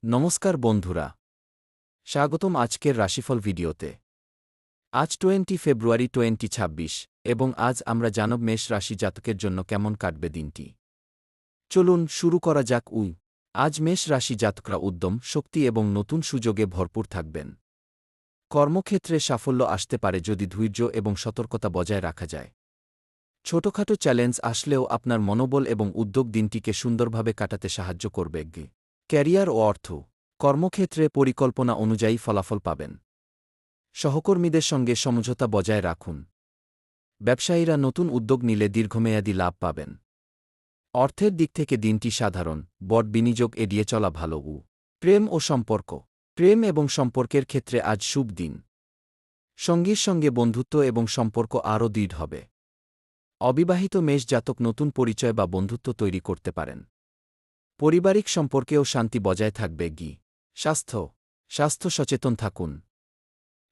নমস্কার বন্ধুরা, স্বাগতম আজকের রাশিফল ভিডিওতে। আজ 20 ফেব্রুয়ারি 2026 এবং আজ আমরা জানব মেষ রাশি জাতকের জন্য কেমন কাটবে দিনটি। চলুন শুরু করা যাক। আজ মেষ রাশি জাতকরা উদ্যম, শক্তি এবং নতুন সুযোগে ভরপুর থাকবেন। কর্মক্ষেত্রে সাফল্য আসতে পারে যদি ধৈর্য এবং সতর্কতা বজায় রাখা যায়। ছোটখাটো চ্যালেঞ্জ আসলেও আপনার মনোবল এবং উদ্যোগ দিনটিকে সুন্দরভাবে কাটাতে সাহায্য করবে। ক্যারিয়ার ও অর্থ, কর্মক্ষেত্রে পরিকল্পনা অনুযায়ী ফলাফল পাবেন। সহকর্মীদের সঙ্গে সমঝোতা বজায় রাখুন। ব্যবসায়ীরা নতুন উদ্যোগ নিলে দীর্ঘমেয়াদী লাভ পাবেন। অর্থের দিক থেকে দিনটি সাধারণ, বড় বিনিয়োগ এড়িয়ে চলা ভালো। প্রেম ও সম্পর্ক, প্রেম এবং সম্পর্কের ক্ষেত্রে আজ শুভ দিন। সঙ্গীর সঙ্গে বন্ধুত্ব এবং সম্পর্ক আরও দৃঢ় হবে। অবিবাহিত মেষ জাতক নতুন পরিচয় বা বন্ধুত্ব তৈরি করতে পারেন। পারিবারিক সম্পর্কেও শান্তি বজায় থাকবে। স্বাস্থ্য সচেতন থাকুন।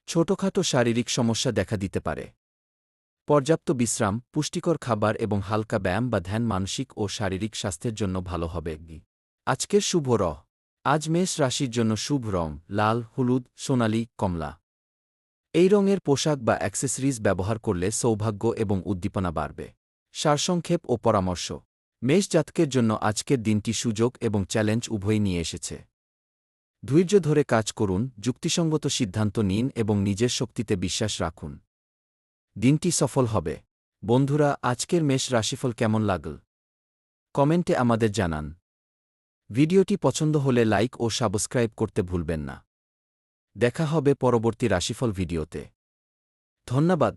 ছোটখাটো শারীরিক সমস্যা দেখা দিতে পারে। পর্যাপ্ত বিশ্রাম, পুষ্টিকর খাবার এবং হালকা ব্যায়াম বা ধ্যান মানসিক ও শারীরিক স্বাস্থ্যের জন্য ভালো হবে। আজকের শুভ রং, আজ মেষ রাশির জন্য শুভ রং লাল, হলুদ, সোনালী, কমলা। এই রঙের পোশাক বা অ্যাক্সেসরিজ ব্যবহার করলে সৌভাগ্য এবং উদ্দীপনা বাড়বে। সারসংক্ষেপ ও পরামর্শ, মেষ জাতকের জন্য আজকের দিনটি সুযোগ এবং চ্যালেঞ্জ উভয়ই নিয়ে এসেছে। ধৈর্য ধরে কাজ করুন, যুক্তিসঙ্গত সিদ্ধান্ত নিন এবং নিজের শক্তিতে বিশ্বাস রাখুন। দিনটি সফল হবে। বন্ধুরা, আজকের মেষ রাশিফল কেমন লাগল কমেন্টে আমাদের জানান। ভিডিওটি পছন্দ হলে লাইক ও সাবস্ক্রাইব করতে ভুলবেন না। দেখা হবে পরবর্তী রাশিফল ভিডিওতে। ধন্যবাদ।